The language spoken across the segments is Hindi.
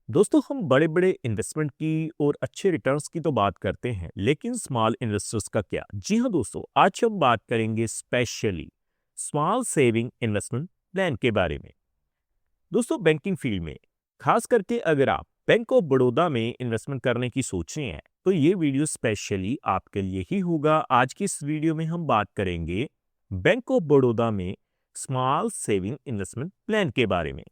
दोस्तों हम बड़े बड़े इन्वेस्टमेंट की और अच्छे रिटर्न्स की तो बात करते हैं, लेकिन स्मॉल इन्वेस्टर्स का क्या? जी हाँ दोस्तों, आज हम बात करेंगे specially small saving investment plan के बारे में। दोस्तों बैंकिंग फील्ड में खास करके अगर आप बैंक ऑफ बड़ौदा में इन्वेस्टमेंट करने की सोच रहे हैं तो ये वीडियो स्पेशली आपके लिए ही होगा। आज की इस वीडियो में हम बात करेंगे बैंक ऑफ बड़ौदा में स्मॉल सेविंग इन्वेस्टमेंट प्लान के बारे में।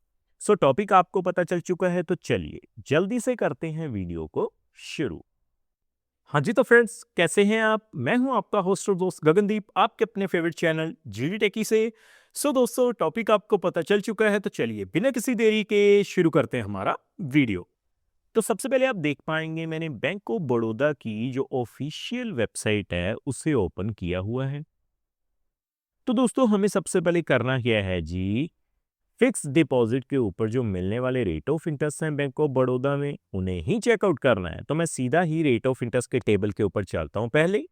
सो टॉपिक आपको पता चल चुका है तो चलिए जल्दी से करते हैं वीडियो को शुरू। हाँ जी तो फ्रेंड्स, कैसे हैं आप? मैं हूं आपका होस्ट और दोस्त गगनदीप, आपके अपने फेवरेट चैनल जीडी टेकी से। सो दोस्तों, टॉपिक आपको पता चल चुका है तो चलिए बिना किसी देरी के शुरू करते हैं हमारा वीडियो। तो सबसे पहले आप देख पाएंगे मैंने बैंक ऑफ बड़ौदा की जो ऑफिशियल वेबसाइट है उसे ओपन किया हुआ है। तो दोस्तों हमें सबसे पहले करना क्या है जी, फिक्स डिपॉजिट के ऊपर जो मिलने वाले रेट ऑफ इंटरेस्ट हैं बैंक ऑफ बड़ौदा में उन्हें ही चेकआउट करना है। तो मैं सीधा ही रेट ऑफ इंटरेस्ट के टेबल के ऊपर चलता हूं पहले।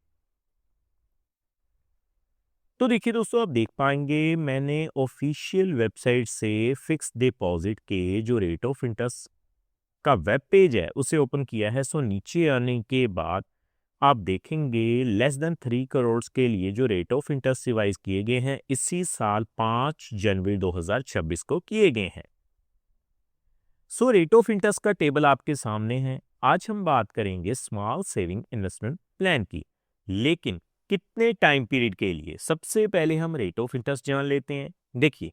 तो देखिए दोस्तों, आप देख पाएंगे मैंने ऑफिशियल वेबसाइट से फिक्स डिपॉजिट के जो रेट ऑफ इंटरेस्ट का वेब पेज है उसे ओपन किया है। सो नीचे आने के बाद आप देखेंगे लेस देन 3 करोड़ के लिए जो रेट ऑफ इंटरेस्ट रिवाइज किए गए हैं इसी साल 5 जनवरी 2026 को किए गए हैं। सो रेट ऑफ इंटरेस्ट का टेबल आपके सामने है। आज हम बात करेंगे स्मॉल सेविंग इन्वेस्टमेंट प्लान की, लेकिन कितने टाइम पीरियड के लिए? सबसे पहले हम रेट ऑफ इंटरेस्ट जान लेते हैं। देखिए,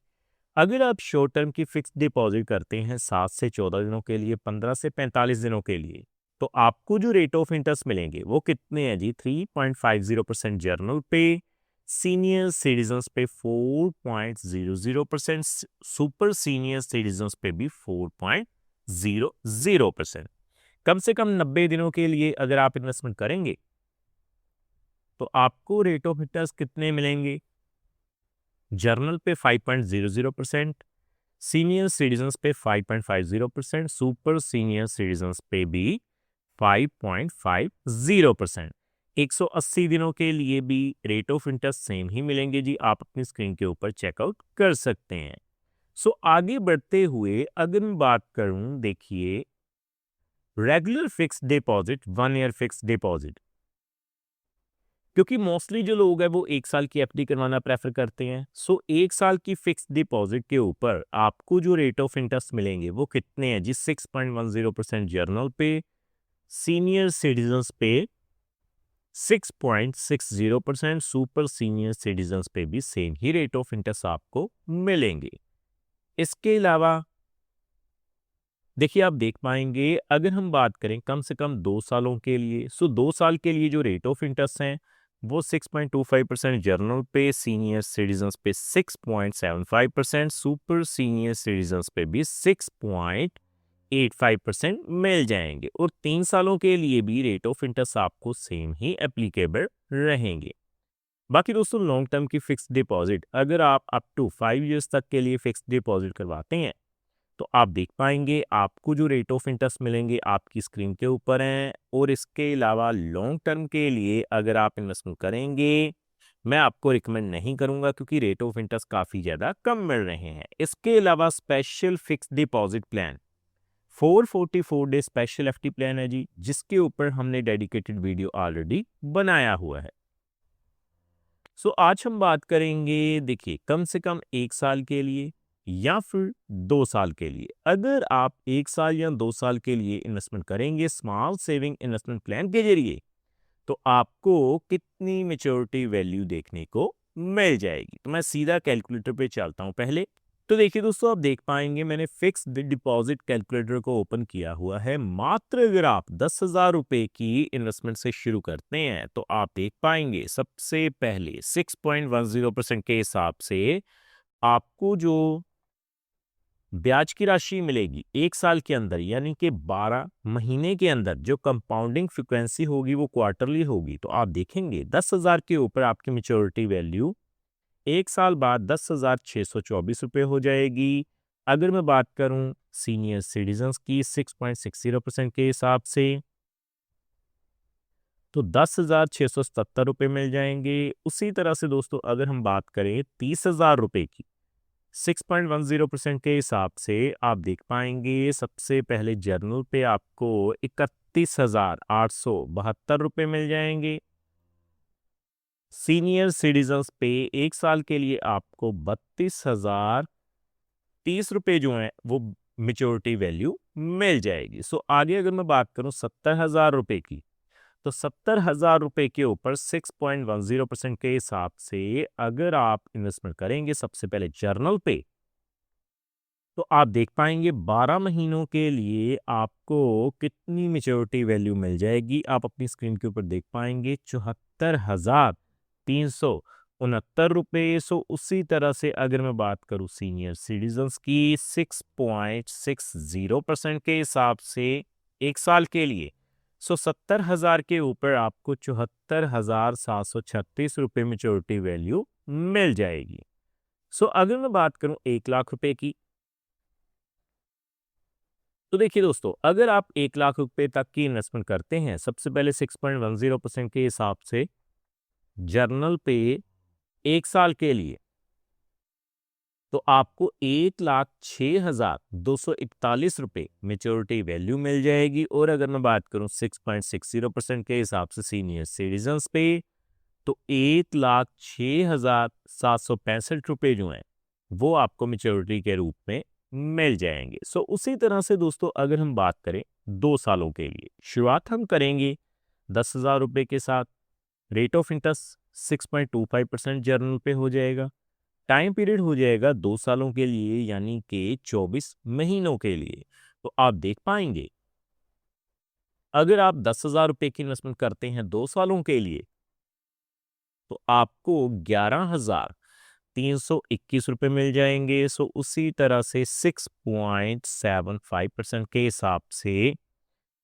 अगर आप शॉर्ट टर्म की फिक्स डिपॉजिट करते हैं 7 से 14 दिनों के लिए, 15 से 45 दिनों के लिए, तो आपको जो रेट ऑफ इंटरेस्ट मिलेंगे वो कितने हैं जी? 3.50% जर्नल पे, सीनियर सिटीजन्स पे 4.00%, सुपर सीनियर सिटीजन्स पे भी 4.00%। कम से कम 90 दिनों के लिए अगर आप इन्वेस्टमेंट करेंगे तो आपको रेट ऑफ इंटरेस्ट कितने मिलेंगे? जर्नल पे 5.00%, सीनियर सिटीजन्स पे 5.50%, सुपर सीनियर सिटीजन्स पे भी 5.50%। 180 दिनों के लिए भी रेट ऑफ इंटरेस्ट सेम ही मिलेंगे जी, आप अपनी स्क्रीन के ऊपर चेकआउट कर सकते हैं। सो आगे बढ़ते हुए अगर मैं बात करूं, देखिए regular fix deposit, 1 year fix deposit, क्योंकि मोस्टली जो लोग हैं वो 1 साल की एफडी करवाना प्रेफर करते हैं। सो 1 साल की फिक्स डिपॉजिट के ऊपर आपको जो रेट ऑफ इंटरेस्ट मिलेंगे वो कितने हैं जी? 6.10% जर्नल पे, सीनियर सिटीजन्स पे 6.60%, सुपर सीनियर सिटीजन्स पे भी same he rate of interest आपको मिलेंगे। इसके अलावा देखिए, आप देख पाएंगे अगर हम बात करें कम से कम 2 सालों के लिए, सो 2 साल के लिए जो रेट ऑफ इंटरेस्ट हैं वो 6.25% जर्नल पे, सीनियर सिटीजन्स पे 6.75%, सुपर सीनियर सिटीजन्स पे भी 6.85% मिल जाएंगे। और 3 सालों के लिए भी रेट ऑफ इंटरेस्ट आपको सेम ही एप्लीकेबल रहेंगे। बाकी दोस्तों, लॉन्ग टर्म की फिक्स डिपॉजिट अगर आप अप टू 5 ईयर्स तक के लिए फिक्स डिपॉजिट करवाते हैं तो आप देख पाएंगे आपको जो रेट ऑफ इंटरेस्ट मिलेंगे आपकी स्क्रीन के ऊपर हैं। और इसके अलावा लॉन्ग टर्म के लिए अगर आप इन्वेस्टमेंट करेंगे, मैं आपको रिकमेंड नहीं करूंगा क्योंकि रेट ऑफ इंटरेस्ट काफ़ी ज़्यादा कम मिल रहे हैं। इसके अलावा special fix deposit plan 444 day special FD plan है जी, जिसके ऊपर हमने डेडिकेटेड वीडियो ऑलरेडी बनाया हुआ है। सो आज हम बात करेंगे, देखिए कम से कम 1 साल के लिए या फिर 2 साल के लिए। अगर आप 1 साल या 2 साल के लिए इन्वेस्टमेंट करेंगे स्मॉल सेविंग इन्वेस्टमेंट प्लान के जरिए तो आपको कितनी मेच्योरिटी वैल्यू देखने को मिल जाएगी? तो मैं सीधा कैलकुलेटर पे चलता हूं पहले। तो देखिए दोस्तों, आप देख पाएंगे मैंने फिक्स डिपॉजिट कैलकुलेटर को ओपन किया हुआ है। मात्र अगर आप 10,000 रुपए की इन्वेस्टमेंट से शुरू करते हैं तो आप देख पाएंगे सबसे पहले 6.10% के हिसाब से आपको जो ब्याज की राशि मिलेगी 1 साल के अंदर, यानी कि 12 महीने के अंदर जो कंपाउंडिंग फ्रिक्वेंसी होगी वो क्वार्टरली होगी। तो आप देखेंगे 10,000 के ऊपर आपकी मेच्योरिटी वैल्यू 1 साल बाद 10,624 रुपये हो जाएगी। अगर मैं बात करूं सीनियर सिटीजन्स की 6.60% के हिसाब से तो 10,677 रुपये मिल जाएंगे। उसी तरह से दोस्तों अगर हम बात करें 30,000 रुपये की 6.10% के हिसाब से आप देख पाएंगे सबसे पहले जर्नल पे आपको 31,872 रुपये मिल जाएंगे। सीनियर सिटीजन्स पे एक साल के लिए आपको 32,030 रुपये जो है वो मेच्योरिटी वैल्यू मिल जाएगी। सो आगे अगर मैं बात करूं 70,000 रुपये की, तो 70,000 रुपये के ऊपर 6.10% के हिसाब से अगर आप इन्वेस्टमेंट करेंगे सबसे पहले जर्नल पे, तो आप देख पाएंगे 12 महीनों के लिए आपको कितनी मेच्योरिटी वैल्यू मिल जाएगी। आप अपनी स्क्रीन के ऊपर देख पाएंगे 74,369 रुपये। सो उसी तरह से अगर मैं बात करूं सीनियर सिटीजन्स की, 6.60% के हिसाब से एक साल के लिए, सो 70,000 के ऊपर आपको 74,736 रुपये मेच्योरिटी वैल्यू मिल जाएगी। सो अगर मैं बात करूं 1,00,000 रुपए की, तो देखिए दोस्तों, अगर आप 1,00,000 रुपए तक की इन्वेस्टमेंट करते हैं सबसे पहले 6.10% के हिसाब से जर्नल पे एक साल के लिए, तो आपको 1,06,241 रुपये मेच्योरिटी वैल्यू मिल जाएगी। और अगर मैं बात करूं 6.60% के हिसाब से सीनियर सिटीजन्स पे, तो 1,06,765 रुपये जो हैं वो आपको मेच्योरिटी के रूप में मिल जाएंगे। सो उसी तरह से दोस्तों अगर हम बात करें 2 सालों के लिए, शुरुआत हम करेंगे 10,000 रुपये के साथ। रेट ऑफ इंटरेस्ट 6.25% जर्नल पे हो जाएगा। टाइम पीरियड हो जाएगा 2 सालों के लिए, यानी कि 24 महीनों के लिए। तो आप देख पाएंगे अगर आप 10,000 रुपये की इन्वेस्टमेंट करते हैं 2 सालों के लिए, तो आपको 11,321 रुपये मिल जाएंगे। सो उसी तरह से 6.75% के हिसाब से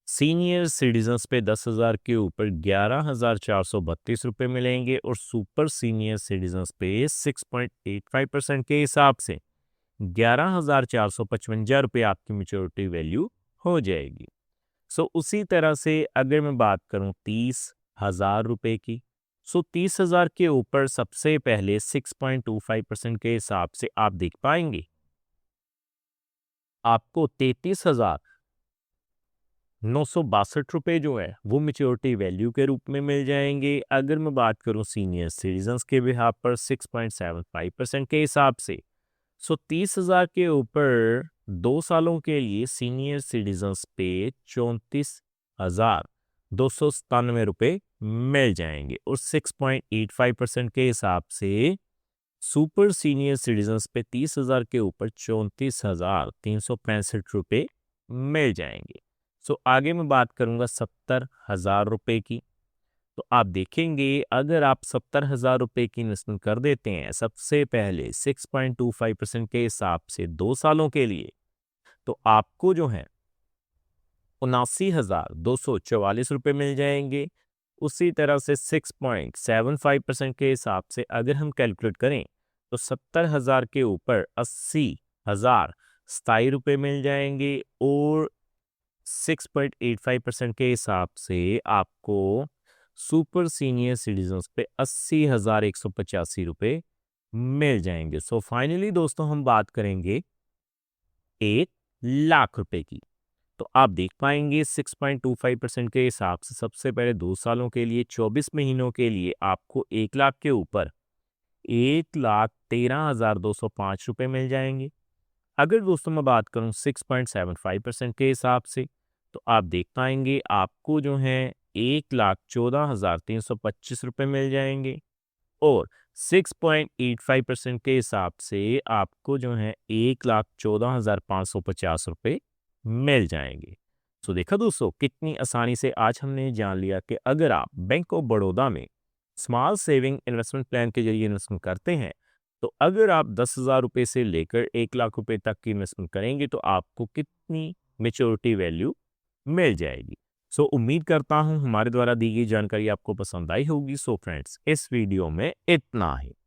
सीनियर सिटीजन्स पे 10,000 के ऊपर 11,432 रुपये मिलेंगे। और सुपर सीनियर सिटीजन्स पे 6.85% के हिसाब से 11,455 रुपये आपकी मेच्योरिटी वैल्यू हो जाएगी। सो उसी तरह से अगर मैं बात करूं 30,000 रुपये की, सो 30,000 के ऊपर सबसे पहले 6.25% के हिसाब से आप देख पाएंगे आपको 33,962 रुपये जो है वो मेच्योरिटी वैल्यू के रूप में मिल जाएंगे। अगर मैं बात करूं सीनियर सिटीजन्स के बिहाफ पर 6.75% के हिसाब से, सो 30,000 के ऊपर 2 सालों के लिए सीनियर सिटीजन्स पे 34,297 रुपये मिल जाएंगे। और 6.85% के हिसाब से सुपर सीनियर सिटीजन्स पे 30,000 के ऊपर 34,365 रुपये मिल जाएंगे। सो आगे मैं बात करूंगा 70,000 रुपये की, तो आप देखेंगे अगर आप 70,000 रुपये की इन्वेस्टमेंट कर देते हैं सबसे पहले 6.25% के हिसाब से 2 सालों के लिए, तो आपको जो है 79,244 रुपये मिल जाएंगे। उसी तरह से 6.75% के हिसाब से अगर हम कैलकुलेट करें तो 70,000 के ऊपर 80,027 रुपये मिल जाएंगे। और 6.85% के हिसाब से आपको सुपर सीनियर सिटीजन्स पे 80,185 रुपये मिल जाएंगे। सो फाइनली दोस्तों हम बात करेंगे 1,00,000 रुपए की, तो आप देख पाएंगे 6.25% के हिसाब से सबसे पहले 2 सालों के लिए 24 महीनों के लिए आपको 1,00,000 के ऊपर 1,13,205 रुपये मिल जाएंगे। अगर दोस्तों मैं बात करूं 6.75% के हिसाब से, तो आप देख पाएंगे आपको जो है 1,14,325 रुपये मिल जाएंगे। और 6.85% के हिसाब से आपको जो है 1,14,550 रुपये मिल जाएंगे। तो देखा दोस्तों कितनी आसानी से आज हमने जान लिया कि अगर आप बैंक ऑफ बड़ौदा में स्मॉल सेविंग इन्वेस्टमेंट प्लान के जरिए इन्वेस्टमेंट करते हैं, तो अगर आप 10,000 रुपये से लेकर 1,00,000 रुपये तक की इन्वेस्टमेंट करेंगे तो आपको कितनी मेच्योरिटी वैल्यू मिल जाएगी। सो उम्मीद करता हूं हमारे द्वारा दी गई जानकारी आपको पसंद आई होगी। सो फ्रेंड्स, इस वीडियो में इतना ही।